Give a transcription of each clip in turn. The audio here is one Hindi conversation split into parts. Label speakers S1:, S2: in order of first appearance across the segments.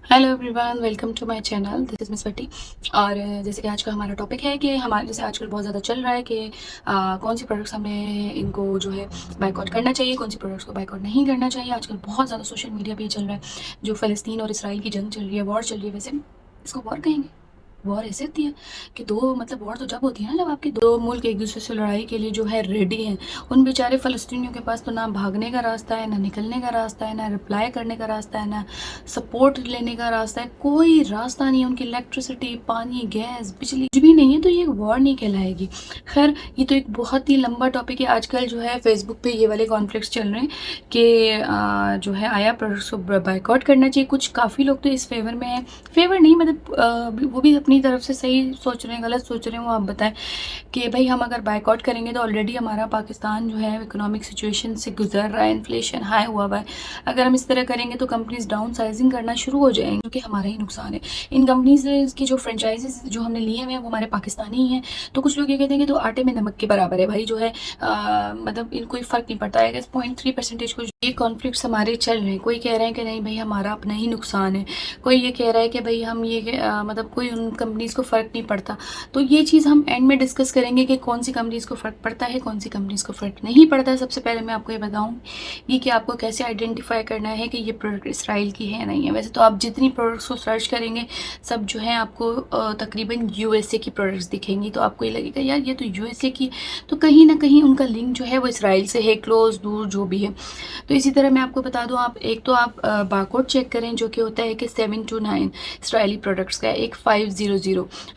S1: Hello everyone, welcome to my channel. This is miss Bhatti. और जैसे कि आज का हमारा टॉपिक है कि हमारे जैसे आजकल बहुत ज़्यादा चल रहा है कि कौन सी प्रोडक्ट्स हमें इनको जो है बायकॉट करना चाहिए, कौन सी प्रोडक्ट्स को बायकॉट नहीं करना चाहिए। आजकल बहुत ज़्यादा सोशल मीडिया पे ये चल रहा है, जो फ़लस्तीन और इसराइल की जंग चल रही है, वॉर चल रही है। वैसे इसको वॉर कहेंगे? वॉर ऐसे होती है कि दो मतलब वॉर तो जब होती है ना, जब आपके दो मुल्क एक दूसरे से लड़ाई के लिए जो है रेडी हैं। उन बेचारे फ़लस्तीनियों के पास तो ना भागने का रास्ता है, ना निकलने का रास्ता है, ना रिप्लाई करने का रास्ता है, ना सपोर्ट लेने का रास्ता है। कोई रास्ता नहीं है। उनकी इलेक्ट्रिसिटी, पानी, गैस, बिजली कुछ भी नहीं है, तो ये एक वॉर नहीं कहलाएगी। खैर, ये तो एक बहुत ही लंबा टॉपिक है। आजकल जो है फेसबुक पे ये वाले कॉन्फ्लिक्ट्स चल रहे हैं कि जो है आया प्रोडक्ट्स को बायकॉट करना चाहिए। कुछ काफ़ी लोग तो इस फेवर में है, फेवर नहीं मतलब वो भी अपनी तरफ से सही सोच रहे हैं, गलत सोच रहे हैं, वो आप बताएं कि भाई हम अगर बायकॉट करेंगे तो ऑलरेडी हमारा पाकिस्तान जो है इकोनॉमिक सिचुएशन से गुजर रहा है, इन्फ्लेशन हाई हुआ हुआ है। अगर हम इस तरह करेंगे तो कंपनीज डाउन साइजिंग करना शुरू हो जाएंगी, जो कि हमारा ही नुकसान है। इन कंपनीज की जो फ्रेंचाइजीज जो हमने लिए हुए हैं वो हमारे पाकिस्तानी ही हैं। तो कुछ लोग ये कहते हैं कि तो आटे में नमक के बराबर है भाई, जो है मतलब इन कोई फ़र्क नहीं पड़ता है। 0.3% को ये कॉन्फ्लिक्ट्स हमारे चल रहे हैं। कोई कह रहे हैं कि नहीं भाई हमारा अपना ही नुकसान है, कोई ये कह रहा है कि भाई हम ये मतलब कोई उन कंपनीज़ को फ़र्क नहीं पड़ता। तो ये चीज़ हम एंड में डिस्कस करेंगे कि कौन सी कंपनीज़ को फ़र्क पड़ता है, कौन सी कंपनीज़ को फ़र्क नहीं पड़ता है। सबसे पहले मैं आपको ये बताऊँगी कि आपको कैसे आइडेंटिफाई करना है कि ये प्रोडक्ट इसराइल की है या नहीं है। वैसे तो आप जितनी प्रोडक्ट्स को सर्च करेंगे सब जो है आपको तकरीबन यूएसए की प्रोडक्ट्स दिखेंगी, तो आपको ये लगेगा यार ये तो यूएसए की, तो कहीं ना कहीं उनका लिंक जो है वो इसराइल से है, क्लोज दूर जो भी है। तो इसी तरह मैं आपको बता दूं, आप एक तो आप बारकोड चेक करें, जो कि होता है कि 729 इसराइली प्रोडक्ट्स का है, एक 500।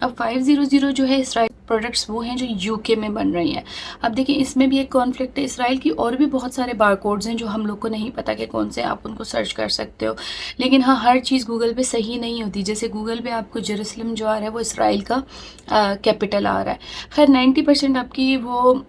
S1: अब 500 जो है इसराइल प्रोडक्ट्स वो हैं जो यूके में बन रही हैं। अब देखिए इसमें भी एक कॉन्फ्लिक्ट है। इसराइल की और भी बहुत सारे बारकोड्स हैं जो हम लोग को नहीं पता कि कौन से, आप उनको सर्च कर सकते हो। लेकिन हाँ, हर चीज़ गूगल पे सही नहीं होती। जैसे गूगल पे आपको जेरूसलम जो आ रहा है वो इसराइल का कैपिटल आ रहा है। खैर 90% आपकी वो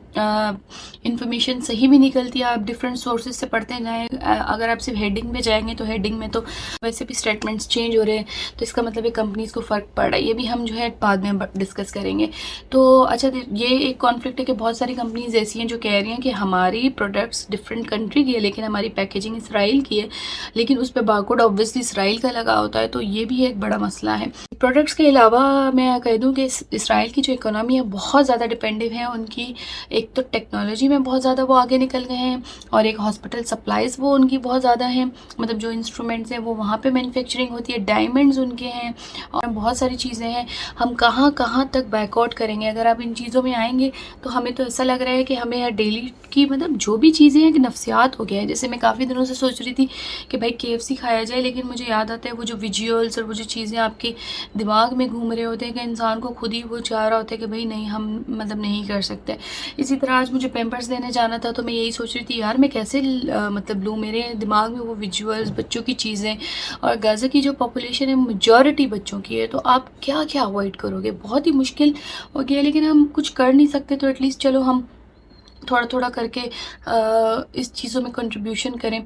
S1: इन्फॉर्मेशन सही भी निकलती है। आप डिफरेंट सोर्सेज से पढ़ते जाएँ। अगर आप सिर्फ हेडिंग में जाएंगे तो हेडिंग में तो वैसे भी स्टेटमेंट्स चेंज हो रहे हैं, तो इसका मतलब है कंपनीज को फ़र्क पड़ रहा है। ये भी हम जो है बाद में डिस्कस करेंगे। तो अच्छा, ये एक कॉन्फ्लिक्ट है कि बहुत सारी कंपनीज ऐसी हैं जो कह रही हैं कि हमारी प्रोडक्ट्स डिफरेंट कंट्री की है लेकिन हमारी पैकेजिंग इसराइल की है, लेकिन उस पर बारकोड ऑब्वियसली इसराइल का लगा होता है। तो ये भी एक बड़ा मसला है। प्रोडक्ट्स के अलावा मैं कह दूँ कि इसराइल की जो इकोनॉमी है बहुत ज़्यादा डिपेंडिव है उनकी। एक तो टेक्नोलॉजी में बहुत ज़्यादा वो आगे निकल गए हैं, और एक हॉस्पिटल सप्लाईज़ वो उनकी बहुत ज़्यादा हैं। मतलब जो इंस्ट्रूमेंट्स हैं वो वहाँ पे मैन्युफैक्चरिंग होती है, डायमंड्स उनके हैं, और बहुत सारी चीज़ें हैं। हम कहाँ कहाँ तक बायकॉट करेंगे? अगर आप इन चीज़ों में आएंगे तो हमें तो ऐसा लग रहा है कि हमें यार डेली की मतलब जो भी चीज़ें हैं कि नफ्सियात हो गया है। जैसे मैं काफ़ी दिनों से सोच रही थी कि भाई KFC खाया जाए, लेकिन मुझे याद आता है वो जो विजुअल्स और वो जो चीज़ें आपके दिमाग में घूम रहे होते हैं कि इंसान को खुद ही वो चाह रहा होता है कि भाई नहीं, हम मतलब नहीं कर सकते। इसी तरह आज मुझे पैम्पर्स देने जाना था, तो मैं यही सोच रही थी यार मैं कैसे मतलब लूँ। मेरे दिमाग में वो विजुअल्स, बच्चों की चीज़ें, और गाज़ा की जो पॉपुलेशन है मेजॉरिटी बच्चों की है, तो आप क्या क्या अवॉइड करोगे? बहुत ही मुश्किल हो गया, लेकिन हम कुछ कर नहीं सकते। तो एटलीस्ट चलो हम थोड़ा थोड़ा करके इस चीज़ों में कंट्रीब्यूशन करें।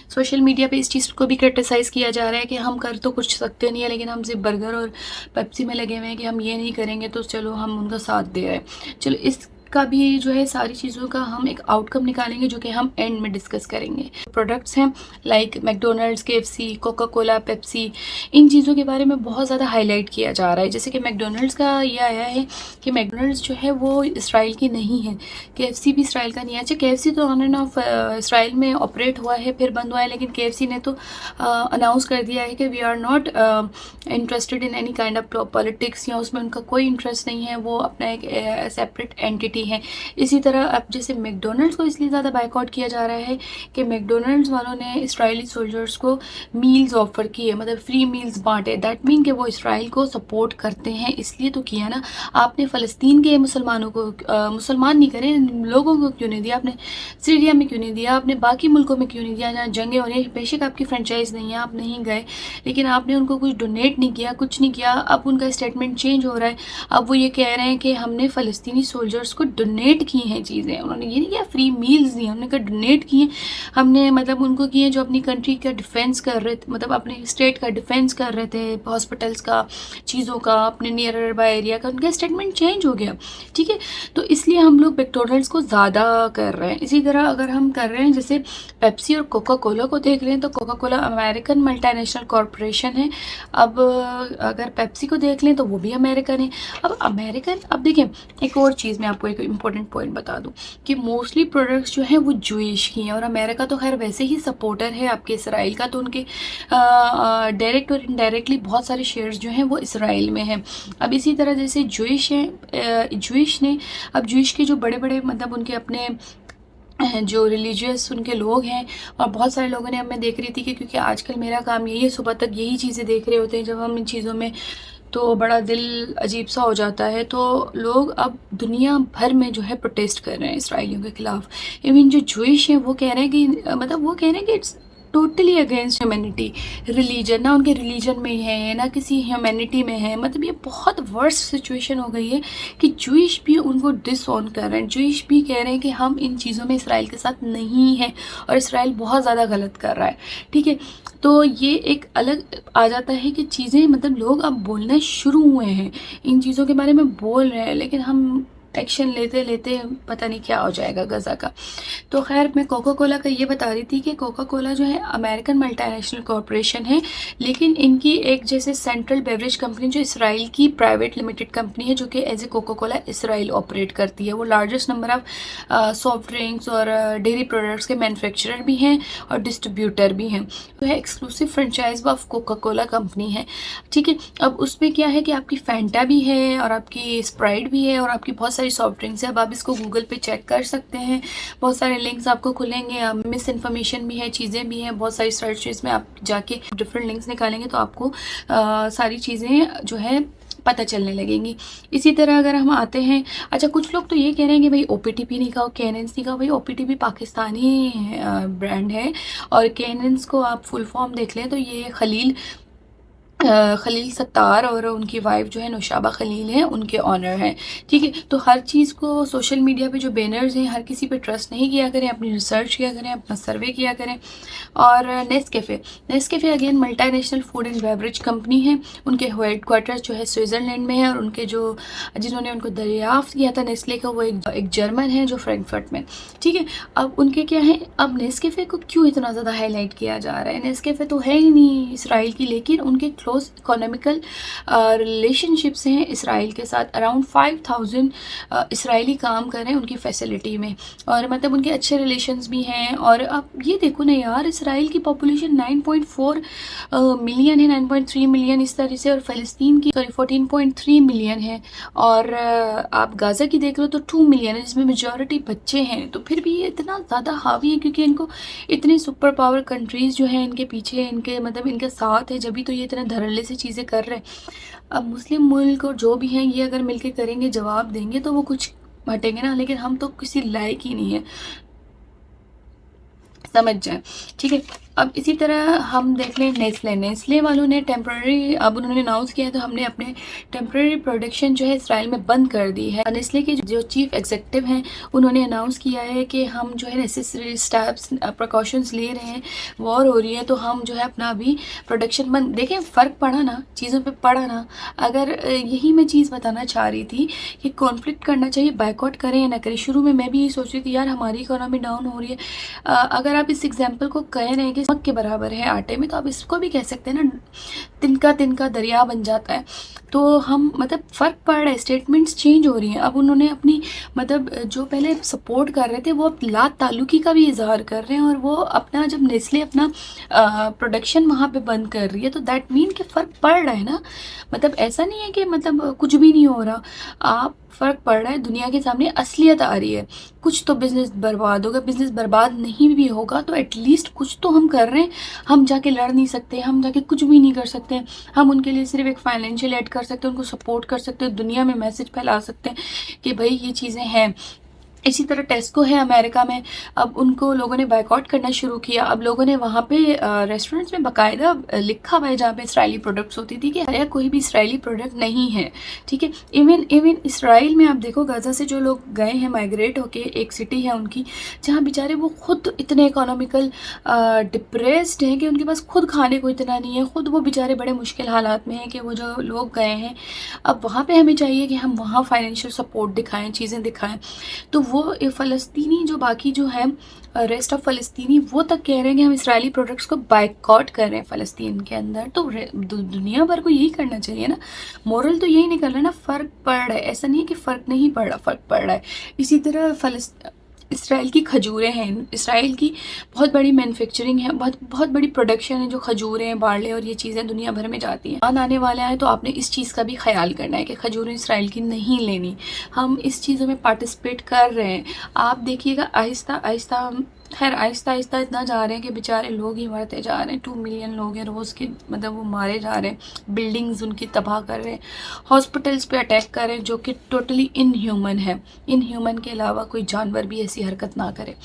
S1: सोशल मीडिया पे इस चीज़ को भी क्रिटिसाइज़ किया जा रहा है कि हम कर तो कुछ सकते नहीं है, लेकिन हम सिर्फ बर्गर और पेप्सी में लगे हुए हैं कि हम ये नहीं करेंगे, तो चलो हम उनका साथ दे रहे हैं। चलो इसका भी जो है सारी चीज़ों का हम एक आउटकम निकालेंगे, जो कि हम एंड में डिस्कस करेंगे। प्रोडक्ट्स हैं like McDonald's, KFC, Coca Cola, Pepsi, इन चीज़ों के बारे में बहुत ज़्यादा हाईलाइट किया जा रहा है। जैसे कि मैकडोनल्ड्स का ये आया है कि मैकडोनल्ड्स जो है वो इसराइल की नहीं है, KFC भी इसराइल का नहीं है। अच्छा, KFC तो ऑन एंड ऑफ इसराइल में ऑपरेट हुआ है, फिर बंद हुआ है, लेकिन KFC ने तो अनाउंस कर दिया है कि we are not interested in any kind of politics, या उसमें उनका कोई इंटरेस्ट नहीं है, वो अपना एक सेपरेट एंटिटी है। इसी तरह अब जैसे मैकडोनल्ड्स को इसलिए ज़्यादा बायकॉट किया जा रहा है कि मैकडोनल्ड्स वालों ने इसराइली सोल्जर्स को मील्स ऑफर किए, मतलब फ्री मील्स बांटे। दैट मीन कि वो इसराइल को सपोर्ट करते हैं, इसलिए तो किया ना। आपने फ़लस्तीन के मुसलमानों को मुसलमान नहीं करे लोगों को क्यों नहीं दिया? आपने सीरिया में क्यों नहीं दिया? आपने बाकी मुल्कों में क्यों नहीं दिया जहाँ जंगें हो रही हैं? बेशक आपकी फ्रेंचाइज नहीं है, आप नहीं गए, लेकिन आपने उनको कुछ डोनेट नहीं किया, कुछ नहीं किया। अब उनका स्टेटमेंट चेंज हो रहा है। अब वो ये कह रहे हैं कि हमने फ़लस्तीनी सोल्जर्स को डोनेट की हैं चीज़ें। उन्होंने ये नहीं किया फ्री मील्स दिए, उन्होंने कहा डोनेट किए हमने, मतलब उनको किए जो अपनी कंट्री का डिफेंस कर रहे थे, मतलब अपने स्टेट का डिफेंस कर रहे थे, हॉस्पिटल्स का, चीज़ों का, अपने नियर बाय एरिया का, उनका स्टेटमेंट चेंज हो गया। ठीक है, तो इसलिए हम लोग मैकडॉनल्ड्स को ज़्यादा कर रहे हैं। इसी तरह अगर हम कर रहे हैं, जैसे पेप्सी और कोका कोला को देख रहे हैं, तो Coca Cola American multinational corporation है। अब अगर पेप्सी को देख लें तो वो भी अमेरिकन है। अब अमेरिकन, अब देखें एक और चीज़ मैं आपको एक इम्पोर्टेंट पॉइंट बता दूं कि मोस्टली प्रोडक्ट्स जो हैं वो जूइश की हैं, और अमेरिका तो खैर वैसे ही सपोर्टर है आपके इसराइल का, तो उनके डायरेक्ट और इनडायरेक्टली बहुत सारे शेयर्स जो हैं वो इसराइल में हैं। अब इसी तरह जैसे जूइश है, जूइश ने, अब जूइश के जो बड़े बड़े मतलब उनके अपने जो रिलीजियस उनके लोग हैं, और बहुत सारे लोगों ने, अब मैं देख रही थी कि क्योंकि आजकल मेरा काम यही है, सुबह तक यही चीज़ें देख रहे होते हैं जब हम इन चीज़ों में, तो बड़ा दिल अजीब सा हो जाता है। तो लोग अब दुनिया भर में जो है प्रोटेस्ट कर रहे हैं इसराइलियों के खिलाफ। इवन जो जूइश हैं वो कह रहे हैं कि मतलब वो कह रहे हैं कि it's totally against humanity, religion ना उनके रिलीजन में है ना किसी ह्यूमैनिटी में है। मतलब ये बहुत वर्स्ट सिचुएशन हो गई है कि जूइश भी उनको डिसऑन कर रहे हैं, जूइश भी कह रहे हैं कि हम इन चीज़ों में इसराइल के साथ नहीं हैं और इसराइल बहुत ज़्यादा गलत कर रहा है। ठीक है, तो ये एक अलग आ जाता है कि चीज़ें, मतलब लोग अब बोलना शुरू हुए हैं, इन चीज़ों के बारे में बोल रहे हैं, लेकिन हम एक्शन लेते लेते पता नहीं क्या हो जाएगा गज़ा का। तो खैर मैं कोका कोला का ये बता रही थी कि कोका कोला जो है अमेरिकन मल्टीनेशनल कॉरपोरेशन है, लेकिन इनकी एक जैसे सेंट्रल बेवरेज कंपनी जो इसराइल की प्राइवेट लिमिटेड कंपनी है, जो कि as a Coca Cola Israel operate करती है। वो largest number of soft drinks और डेयरी प्रोडक्ट्स के मैन्युफैक्चरर भी हैं और डिस्ट्रीब्यूटर भी हैं। तो है exclusive franchise of Coca Cola company है। ठीक है, अब उसमें क्या है कि आपकी फैंटा भी है और आपकी स्प्राइट भी है और आपकी बहुत सारी सॉफ्ट ड्रिंक्स है। अब आप इसको गूगल पे चेक कर सकते हैं, बहुत सारे लिंक्स आपको खुलेंगे, मिस इन्फॉर्मेशन भी है, चीज़ें भी हैं, बहुत सारी सर्चेस में आप जाके डिफरेंट लिंक्स निकालेंगे तो आपको सारी चीज़ें जो है पता चलने लगेंगी। इसी तरह अगर हम आते हैं, अच्छा कुछ लोग तो ये कह रहे हैं कि भाई ओपीटीपी नहीं खाओ, कैनेंस नहीं खाओ। भाई ओपीटीपी पाकिस्तानी ब्रांड है, और कैनेंस को आप फुल फॉर्म देख लें तो ये खलील सत्तार और उनकी वाइफ जो है नौशाबा खलील हैं, उनके ऑनर हैं। ठीक है, तो हर चीज़ को सोशल मीडिया पे जो बैनर्स हैं हर किसी पे ट्रस्ट नहीं किया करें, अपनी रिसर्च किया करें, अपना सर्वे किया करें। और Nescafe again multinational food and beverage company है, उनके हेडक्वार्टर्स जो है स्विट्ज़रलैंड में है, और उनके जो जिन्होंने उनको दरियाफ्त किया था नेस्ले का वो एक जर्मन है जो फ्रैंकफर्ट में। ठीक है, अब उनके क्या है, अब नेस्कैफ़े को क्यों इतना ज़्यादा हाईलाइट किया जा रहा है? नेस्कैफ़े तो है ही नहीं इसराइल की, लेकिन उनके क्लोज इकोनॉमिकल रिलेशनशिप्स हैं इसराइल के साथ। अराउंड 5000 इसराइली काम कर रहे हैं उनकी फैसिलिटी में, और मतलब उनके अच्छे रिलेशंस भी हैं। और अब ये देखो ना यार, इसराइल की पॉपुलेशन 9.4 मिलियन है, 9.3 मिलियन इस तरह से, और फ़लस्तीन की 14.3 मिलियन है, और आप गाज़ा की देख लो तो 2 मिलियन है, जिसमें मेजॉरिटी बच्चे हैं। तो फिर भी ये इतना ज़्यादा हावी है क्योंकि इनको इतनी सुपर पावर कंट्रीज़ जो हैं इनके पीछे, इनके मतलब इनके साथ है, जब भी तो ये इतने धड़ल्ले से चीज़ें कर रहे हैं। अब मुस्लिम मुल्क और जो भी हैं ये अगर मिलके करेंगे, जवाब देंगे तो वो कुछ हटेंगे ना, लेकिन हम तो किसी लायक ही नहीं है, समझ जाए। ठीक है, अब इसी तरह हम देख लें नेस्ले वालों ने टेम्प्रेरी, अब उन्होंने अनाउंस किया है तो हमने अपने टेम्प्रेरी प्रोडक्शन जो है इसराइल में बंद कर दी है। नेस्ले के जो चीफ एग्जीक्यूटिव हैं उन्होंने अनाउंस किया है कि हम जो है नेसेसरी स्टेप्स प्रिकॉशंस ले रहे हैं, वॉर हो रही है तो हम जो है अपना अभी प्रोडक्शन बंद। देखें फ़र्क पड़ा ना, चीज़ों पर पड़ा ना। अगर यही मैं चीज़ बताना चाह रही थी कि कॉन्फ्लिक्ट करना चाहिए, बाइकआउट करें या ना करें। शुरू में मैं भी यही सोच रही थी यार हमारी इकोनॉमी डाउन हो रही है, अगर आप इस एग्जाम्पल को कह रहे हैं कि नमक के बराबर है आटे में, तो आप इसको भी कह सकते हैं ना, तिनका तिनका दरिया बन जाता है। तो हम मतलब फ़र्क पड़ रहा है, स्टेटमेंट्स चेंज हो रही हैं। अब उन्होंने अपनी मतलब जो पहले सपोर्ट कर रहे थे वो अब लात ताल्लुकी का भी इजहार कर रहे हैं, और वो अपना जब नेस्ले अपना प्रोडक्शन वहाँ पे बंद कर रही है तो दैट मीन कि फ़र्क पड़ रहा है ना। मतलब ऐसा नहीं है कि मतलब कुछ भी नहीं हो रहा, आप फ़र्क पड़ रहा है, दुनिया के सामने असलियत आ रही है। कुछ तो बिज़नेस बर्बाद होगा, बिज़नेस बर्बाद नहीं भी होगा तो एटलीस्ट कुछ तो हम कर रहे हैं। हम जाके लड़ नहीं सकते, हम जाके कुछ भी नहीं कर सकते, हम उनके लिए सिर्फ एक फाइनेंशियल एड कर सकते हैं, उनको सपोर्ट कर सकते हैं, दुनिया में मैसेज फैला सकते हैं कि भाई ये चीज़ें हैं। इसी तरह टेस्को है अमेरिका में, अब उनको लोगों ने बायकॉट करना शुरू किया। अब लोगों ने वहाँ पे रेस्टोरेंट्स में बाकायदा लिखा हुआ है जहाँ पे इसराइली प्रोडक्ट्स होती थी कि या कोई भी इसराइली प्रोडक्ट नहीं है, ठीक है। इवन इसराइल में आप देखो, गाज़ा से जो लोग गए हैं माइग्रेट होके, एक सिटी है उनकी जहाँ बेचारे वो खुद इतने इकोनॉमिकल डिप्रेस्ड हैं कि उनके पास खुद खाने को इतना नहीं है, खुद वो बेचारे बड़े मुश्किल हालात में हैं कि वो जो लोग गए हैं, अब वहाँ पे हमें चाहिए कि हम वहाँ फाइनेंशियल सपोर्ट दिखाएं, चीज़ें दिखाएं। तो वो फ़लस्तीनी जो बाकी जो है रेस्ट ऑफ फ़लस्तीनी वो तक कह रहे हैं कि हम इसराइली प्रोडक्ट्स को बाइकआउट कर रहे हैं फ़लस्तीन के अंदर। तो दुनिया भर को यही करना चाहिए ना, मोरल तो यही निकल रहा है ना, फ़र्क पड़ रहा है, ऐसा नहीं है कि फ़र्क नहीं पड़ रहा, फ़र्क पड़ रहा है। इसी तरह इसराइल की खजूरें हैं, इसराइल की बहुत बड़ी मैन्युफैक्चरिंग है, बहुत बहुत बड़ी प्रोडक्शन है, जो खजूरें, बारले और ये चीज़ें दुनिया भर में जाती हैं। आने वाला है तो आपने इस चीज़ का भी ख्याल करना है कि खजूरें इसराइल की नहीं लेनी। हम इस चीज़ों में पार्टिसिपेट कर रहे हैं, आप देखिएगा आहिस्ता आहिस्ता, खैर आहिस्ता आहिस्ता इतना जा रहे हैं कि बेचारे लोग ही मरते जा रहे हैं। 2 मिलियन लोग हैं रोज़ के, मतलब वो मारे जा रहे हैं, बिल्डिंग्स उनकी तबाह कर रहे हैं, हॉस्पिटल्स पे अटैक कर रहे हैं, जो कि टोटली इनह्यूमन है। इनह्यूमन के अलावा कोई जानवर भी ऐसी हरकत ना करे।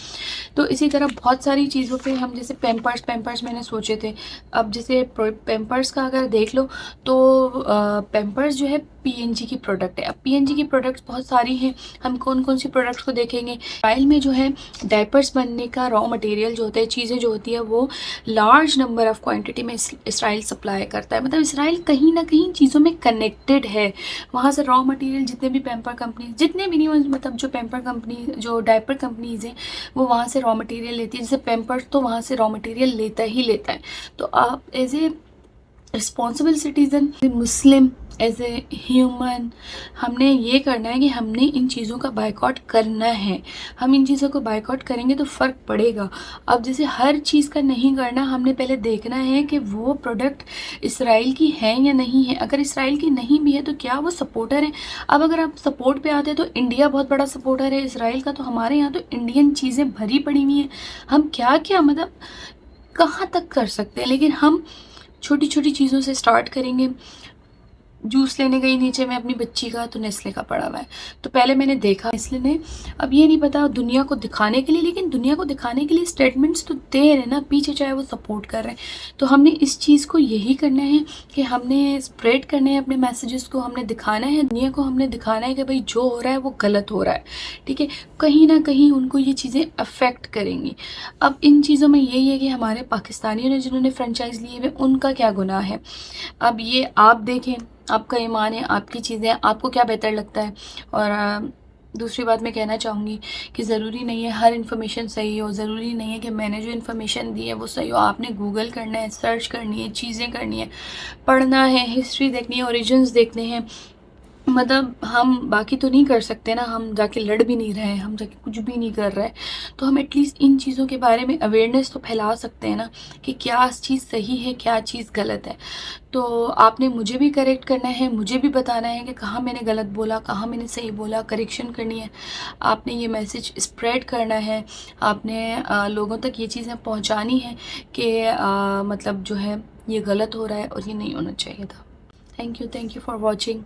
S1: तो इसी तरह बहुत सारी चीज़ों पे हम, जैसे पैम्पर्स मैंने सोचे थे, अब जैसे पैम्पर्स का अगर देख लो तो पैम्पर्स जो है पीएनजी की प्रोडक्ट है। अब पीएनजी की प्रोडक्ट्स बहुत सारी हैं, हम कौन कौन सी प्रोडक्ट्स को देखेंगे। इसराइल में जो है डायपर्स बनने का रॉ मटेरियल जो होता है, चीज़ें जो होती है, वो लार्ज नंबर ऑफ़ क्वांटिटी में इसराइल सप्लाई करता है। मतलब इसराइल कहीं ना कहीं चीज़ों में कनेक्टेड है। वहाँ से रॉ मटेरियल जितने भी पैम्पर कंपनी, जितने भी नहीं, मतलब जो पैम्पर कंपनी, जो डायपर कंपनीज़ हैं, वो वहाँ से रॉ मटेरियल लेती है। जैसे पैम्पर्स तो वहाँ से रॉ मटेरियल लेता ही लेता है। तो आप as a responsible citizen, Muslim, as a human, हमने ये करना है कि हमने इन चीज़ों का बायकॉट करना है। हम इन चीज़ों को बायकॉट करेंगे तो फ़र्क पड़ेगा। अब जैसे हर चीज़ का नहीं करना, हमने पहले देखना है कि वो प्रोडक्ट इसराइल की है या नहीं है। अगर इसराइल की नहीं भी है तो क्या वो सपोर्टर है। अब अगर आप सपोर्ट पे आते हैं तो इंडिया बहुत बड़ा सपोर्टर है इसराइल का, तो हमारे यहाँ तो इंडियन चीज़ें भरी पड़ी हुई हैं। हम क्या क्या, मतलब कहाँ तक कर सकते हैं। लेकिन हम छोटी छोटी चीज़ों से स्टार्ट करेंगे। जूस लेने गई नीचे मैं अपनी बच्ची का, तो नेस्ले का पड़ा हुआ है। तो पहले मैंने देखा नेस्ले ने, अब ये नहीं पता दुनिया को दिखाने के लिए, लेकिन दुनिया को दिखाने के लिए स्टेटमेंट्स तो दे रहे हैं ना पीछे, चाहे वो सपोर्ट कर रहे हैं। तो हमने इस चीज़ को यही करना है कि हमने स्प्रेड करने हैं अपने मैसेजेस को, हमने दिखाना है दुनिया को, हमने दिखाना है कि भाई जो हो रहा है वो गलत हो रहा है, ठीक है। कहीं ना कहीं उनको ये चीज़ें अफेक्ट करेंगी। अब इन चीज़ों में यही है कि हमारे पाकिस्तानियों ने जिन्होंने फ्रेंचाइज लिए हुए, उनका क्या गुनाह है। अब ये आप देखें, आपका ईमान है, आपकी चीज़ें, आपको क्या बेहतर लगता है। और दूसरी बात मैं कहना चाहूँगी कि ज़रूरी नहीं है हर इन्फॉर्मेशन सही हो, ज़रूरी नहीं है कि मैंने जो इन्फॉर्मेशन दी है वो सही हो। आपने गूगल करना है, सर्च करनी है, चीज़ें करनी है, पढ़ना है, हिस्ट्री देखनी है, ओरिजिन्स देखने हैं। मतलब हम बाकी तो नहीं कर सकते ना, हम जाके लड़ भी नहीं रहे हैं, हम जाके कुछ भी नहीं कर रहे हैं, तो हम एटलीस्ट इन चीज़ों के बारे में अवेयरनेस तो फैला सकते हैं ना कि क्या चीज़ सही है, क्या चीज़ गलत है। तो आपने मुझे भी करेक्ट करना है, मुझे भी बताना है कि कहाँ मैंने गलत बोला, कहाँ मैंने सही बोला, करेक्शन करनी है। आपने ये मैसेज स्प्रेड करना है, आपने लोगों तक ये चीज़ें पहुँचानी है कि मतलब जो है ये गलत हो रहा है और ये नहीं होना चाहिए था। Thank you for watching.